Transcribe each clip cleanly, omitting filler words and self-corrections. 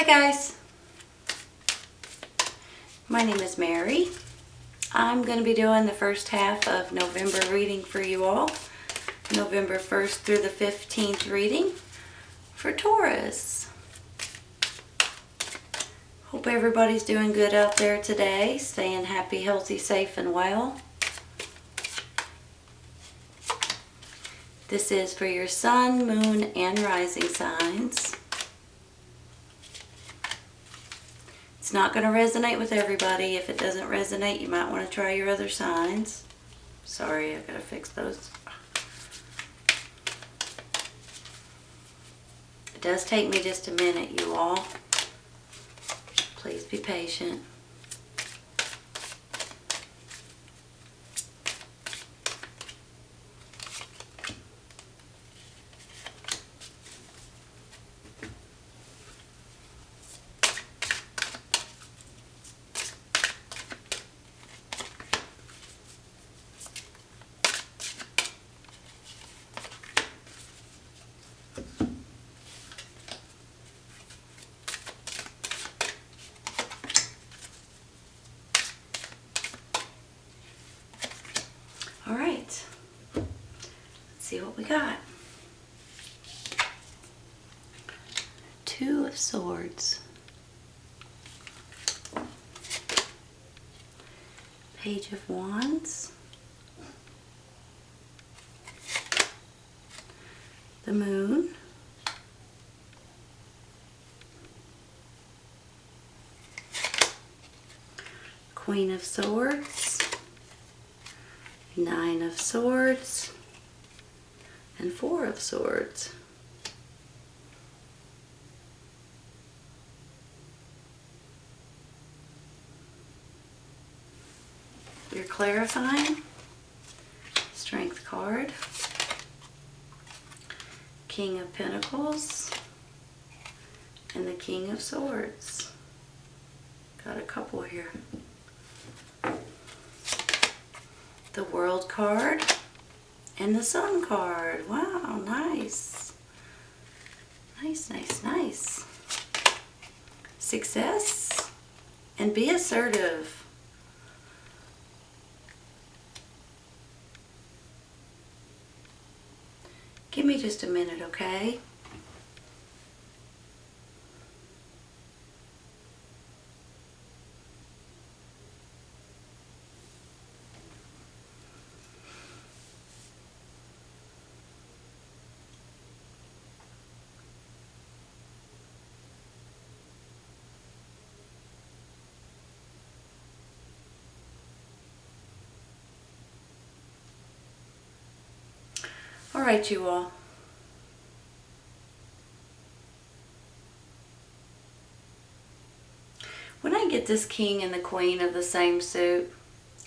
guys, my name is Mary. I'm going to be doing the first half of November reading for you all. November 1st through the 15th reading for Taurus. Hope everybody's doing good out there today, staying happy, healthy, safe, and well. This is for your sun, moon, and rising signs. It's not going to resonate with everybody. If it doesn't resonate, you might want to try your other signs. Sorry, I've got to fix those. It does take me just a minute, you all. Please be patient. All right, let's see what we got. Two of Swords, Page of Wands, the Moon, Queen of Swords, Nine of Swords, and Four of Swords. Your clarifying Strength card, King of Pentacles, and the King of Swords. Got a couple here. The World card and the Sun card. Wow, nice. Nice, nice, nice. Success and be assertive. Give me just a minute, okay? All right, you all. When I get this King and the Queen of the same suit,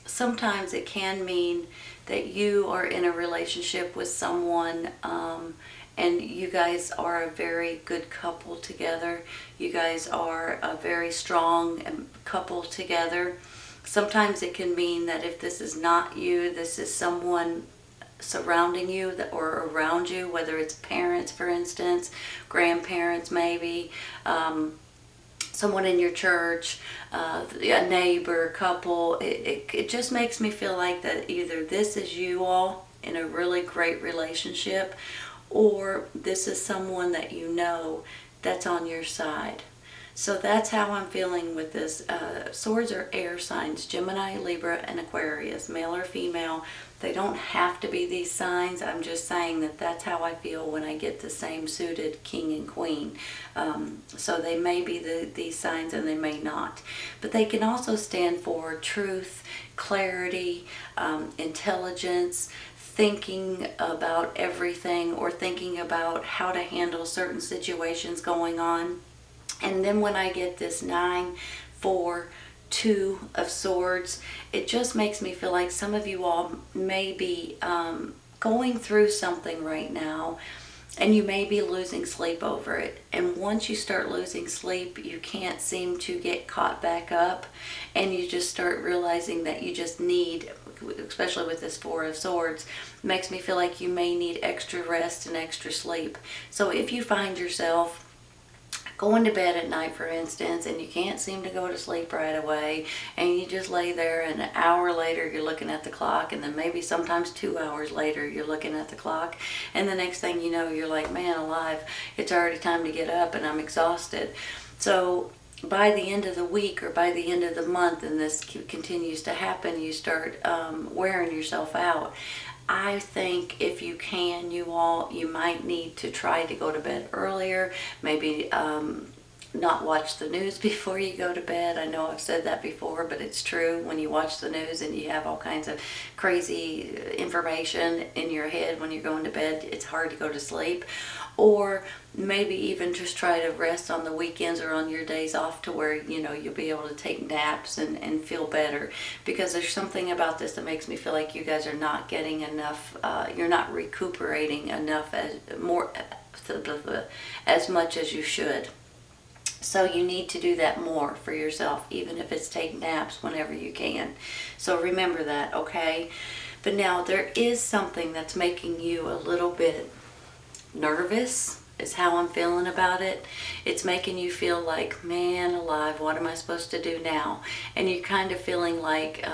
sometimes it can mean that you are in a relationship with someone and you guys are a very good couple together. You guys are a very strong couple together. Sometimes it can mean that if this is not you, this is someone surrounding you or around you, whether it's parents, for instance, grandparents maybe, someone in your church, a neighbor, couple. It just makes me feel like that either this is you all in a really great relationship, or this is someone that you know that's on your side. So that's how I'm feeling with this. Swords are air signs, Gemini, Libra, and Aquarius, male or female. They don't have to be these signs. I'm just saying that that's how I feel when I get the same suited King and Queen. So they may be these signs and they may not. But they can also stand for truth, clarity, intelligence, thinking about everything, or thinking about how to handle certain situations going on. And then when I get this 9, 4, 2 of Swords, it just makes me feel like some of you all may be going through something right now, and you may be losing sleep over it. And once you start losing sleep, you can't seem to get caught back up, and you just start realizing that you just need, especially with this Four of Swords, makes me feel like you may need extra rest and extra sleep. So if you find yourself going to bed at night, for instance, and you can't seem to go to sleep right away, and you just lay there, and an hour later you're looking at the clock, and then maybe sometimes 2 hours later you're looking at the clock, and the next thing you know, you're like, man alive, it's already time to get up and I'm exhausted. So by the end of the week or by the end of the month, and this continues to happen, you start wearing yourself out. I think if you can, you might need to try to go to bed earlier, maybe not watch the news before you go to bed. I know I've said that before, but it's true. When you watch the news and you have all kinds of crazy information in your head when you're going to bed, it's hard to go to sleep. Or maybe even just try to rest on the weekends or on your days off to where, you'll be able to take naps and feel better. Because there's something about this that makes me feel like you guys are not getting enough, you're not recuperating enough as much as you should. So you need to do that more for yourself, even if it's take naps whenever you can. So remember that, okay? But now there is something that's making you a little bit nervous, is how I'm feeling about it. It's making you feel like, man alive, what am I supposed to do now? And you're kind of feeling like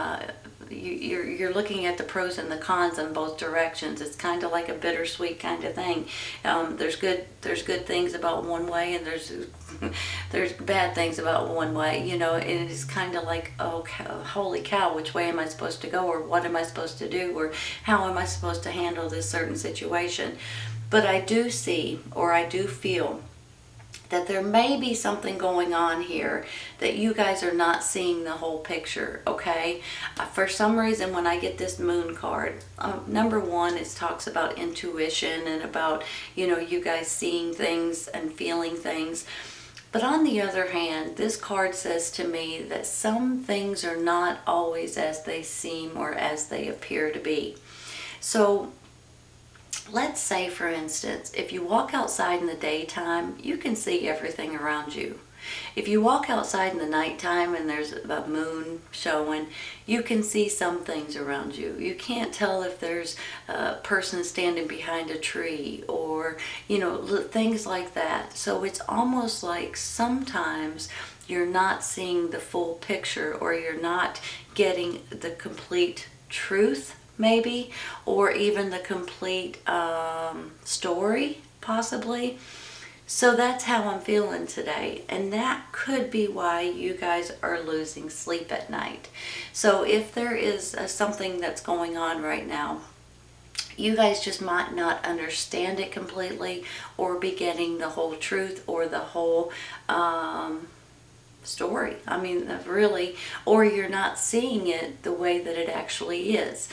you're looking at the pros and the cons in both directions. It's kind of like a bittersweet kind of thing. There's good things about one way, and there's bad things about one way, and it's kind of like, oh, holy cow, which way am I supposed to go, or what am I supposed to do, or how am I supposed to handle this certain situation? But I do see, or I do feel, that there may be something going on here that you guys are not seeing the whole picture, okay? For some reason, when I get this moon card, number one, it talks about intuition and about, you guys seeing things and feeling things. But on the other hand, this card says to me that some things are not always as they seem or as they appear to be. So let's say, for instance, if you walk outside in the daytime, you can see everything around you. If you walk outside in the nighttime and there's a moon showing, you can see some things around you. You can't tell if there's a person standing behind a tree or, things like that. So it's almost like sometimes you're not seeing the full picture, or you're not getting the complete truth, maybe, or even the complete story, possibly. So that's how I'm feeling today, and that could be why you guys are losing sleep at night. So if there is something that's going on right now, you guys just might not understand it completely, or be getting the whole truth or the whole story. I mean, really, or you're not seeing it the way that it actually is.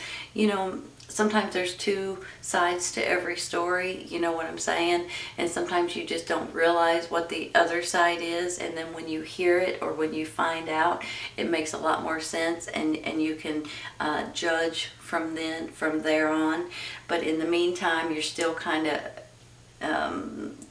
Sometimes there's two sides to every story, you know what I'm saying? And sometimes you just don't realize what the other side is, and then when you hear it or when you find out, it makes a lot more sense, and you can judge from there on. But in the meantime, you're still kind of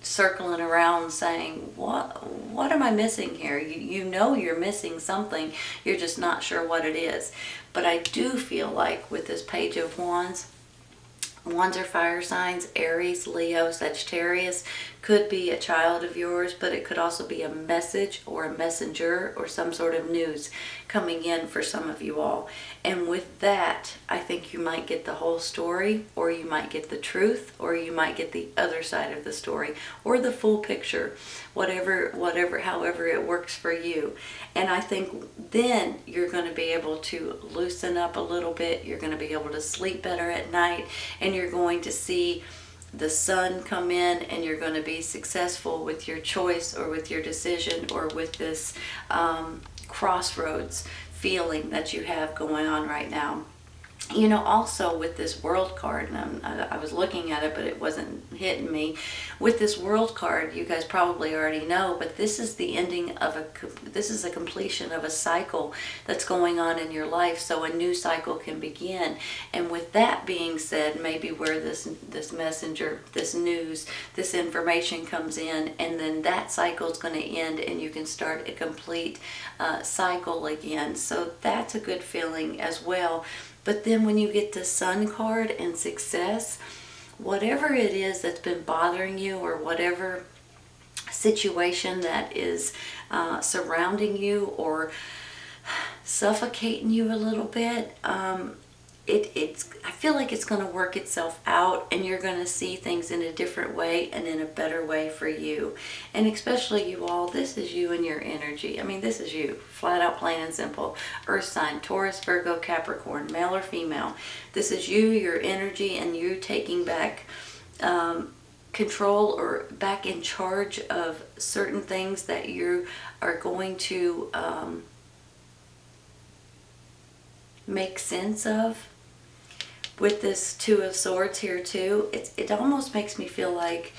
circling around saying, what am I missing here? You know you're missing something, you're just not sure what it is. But I do feel like with this Page of Wands are fire signs: Aries, Leo, Sagittarius. Could be a child of yours, but it could also be a message or a messenger or some sort of news coming in for some of you all. And with that, I think you might get the whole story, or you might get the truth, or you might get the other side of the story, or the full picture, however it works for you. And I think then you're going to be able to loosen up a little bit. You're going to be able to sleep better at night, and you're going to see the sun come in, and you're going to be successful with your choice, or with your decision, or with this crossroads feeling that you have going on right now. Also with this World card, and I was looking at it, but it wasn't hitting me. With this World card, you guys probably already know, but this is the ending of this is a completion of a cycle that's going on in your life, so a new cycle can begin. And with that being said, maybe where this messenger, this news, this information comes in, and then that cycle is going to end, and you can start a complete cycle again. So that's a good feeling as well. But then when you get the Sun card and success, whatever it is that's been bothering you, or whatever situation that is surrounding you or suffocating you a little bit, I feel like it's going to work itself out, and you're going to see things in a different way and in a better way for you. And especially you all, this is you and your energy. I mean, this is you, flat out, plain and simple. Earth sign, Taurus, Virgo, Capricorn, male or female. This is you, your energy, and you taking back control or back in charge of certain things that you are going to make sense of. With this Two of Swords here too, it almost makes me feel like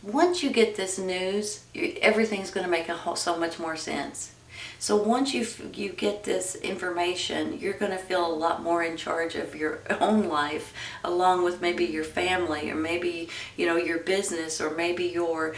once you get this news, everything's going to make so much more sense. So once you get this information, you're going to feel a lot more in charge of your own life, along with maybe your family, or maybe, you know, your business, or maybe your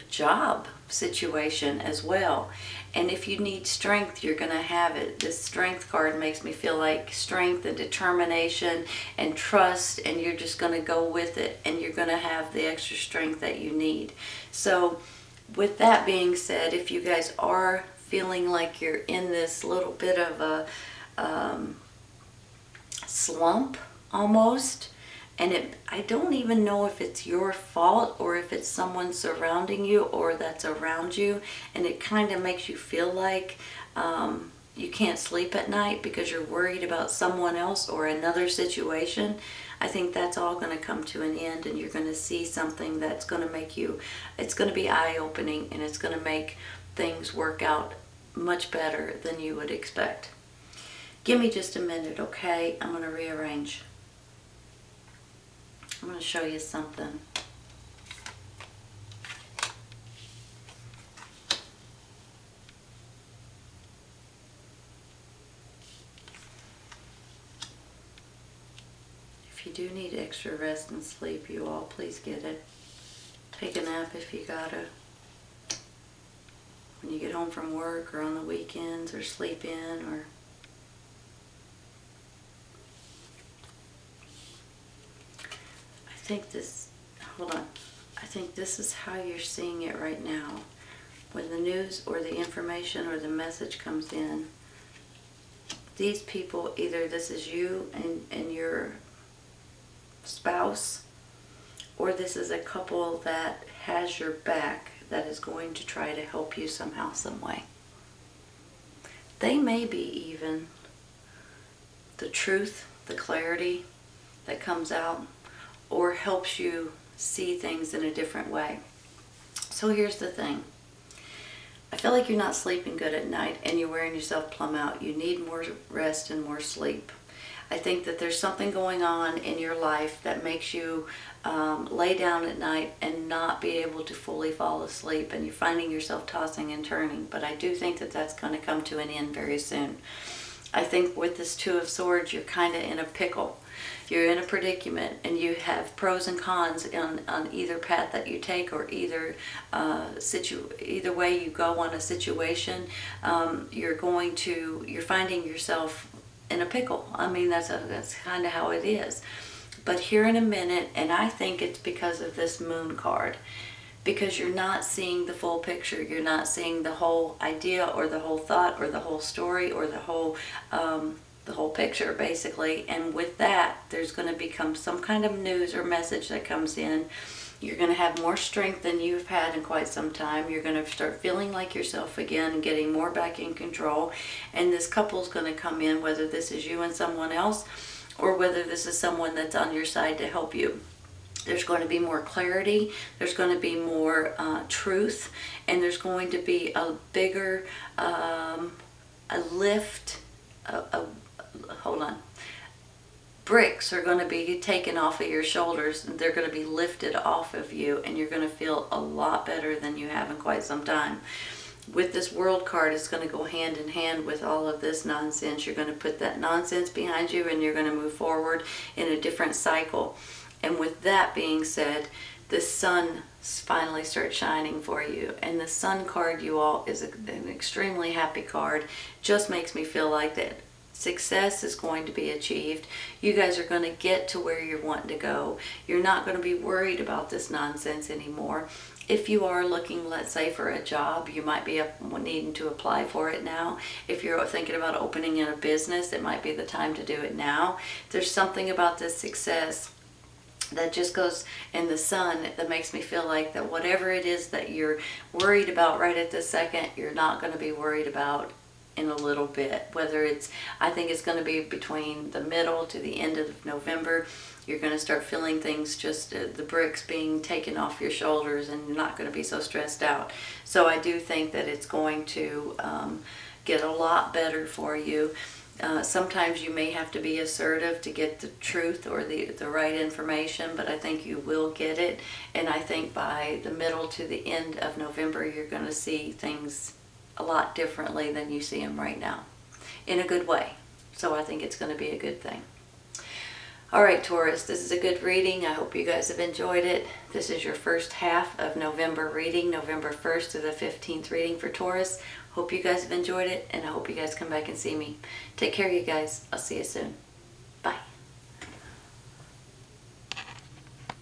job situation as well. And if you need strength, you're going to have it. This strength card makes me feel like strength and determination and trust, and you're just going to go with it, and you're going to have the extra strength that you need. So with that being said, if you guys are feeling like you're in this little bit of a slump almost, and I don't even know if it's your fault or if it's someone surrounding you or that's around you, and it kind of makes you feel like you can't sleep at night because you're worried about someone else or another situation. I think that's all going to come to an end, and you're going to see something that's going to make you, it's going to be eye-opening, and it's going to make things work out much better than you would expect. Give me just a minute, okay? I'm going to rearrange. I'm going to show you something. If you do need extra rest and sleep, you all, please get it. Take a nap if you gotta. When you get home from work or on the weekends, or sleep in, or I think this, hold on, I think this is how you're seeing it right now. When the news or the information or the message comes in, these people, either this is you and your spouse, or this is a couple that has your back, that is going to try to help you somehow, some way. They may be even the truth, the clarity that comes out, or helps you see things in a different way. So here's the thing. I feel like you're not sleeping good at night, and you're wearing yourself plumb out. You need more rest and more sleep. I think that there's something going on in your life that makes you lay down at night and not be able to fully fall asleep, and you're finding yourself tossing and turning. But I do think that that's going to come to an end very soon. I think with this Two of Swords, you're kind of in a pickle. You're in a predicament, and you have pros and cons on either path that you take, or either way you go on a situation. You're finding yourself in a pickle. I mean, that's kind of how it is. But here in a minute, and I think it's because of this Moon card, because you're not seeing the full picture. You're not seeing the whole idea, or the whole thought, or the whole story, or the whole picture, basically. And with that, there's going to become some kind of news or message that comes in. You're going to have more strength than you've had in quite some time. You're going to start feeling like yourself again and getting more back in control. And this couple's going to come in, whether this is you and someone else, or whether this is someone that's on your side to help you. There's going to be more clarity, there's going to be more truth, and there's going to be a bigger a lift. Hold on. Bricks are going to be taken off of your shoulders, and they're going to be lifted off of you, and you're going to feel a lot better than you have in quite some time. With this World card, it's going to go hand in hand with all of this nonsense. You're going to put that nonsense behind you, and you're going to move forward in a different cycle. And with that being said, the sun finally starts shining for you. And the Sun card, you all, is an extremely happy card. Just makes me feel like that Success is going to be achieved. You guys are going to get to where you're wanting to go. You're not going to be worried about this nonsense anymore. If you are looking, let's say, for a job, you might be needing to apply for it now. If you're thinking about opening a business, it might be the time to do it now. There's something about this success that just goes in the sun that makes me feel like that whatever it is that you're worried about right at this second, you're not going to be worried about in a little bit. Whether it's, I think it's going to be between the middle to the end of November. You're going to start feeling things, just the bricks being taken off your shoulders, and you're not going to be so stressed out. So I do think that it's going to get a lot better for you. Sometimes you may have to be assertive to get the truth or the right information, but I think you will get it. And I think by the middle to the end of November, you're going to see things a lot differently than you see them right now, in a good way. So I think it's going to be a good thing. All right, Taurus, this is a good reading. I hope you guys have enjoyed it. This is your first half of November reading, November 1st to the 15th reading for Taurus. Hope you guys have enjoyed it, and I hope you guys come back and see me. Take care, you guys. I'll see you soon.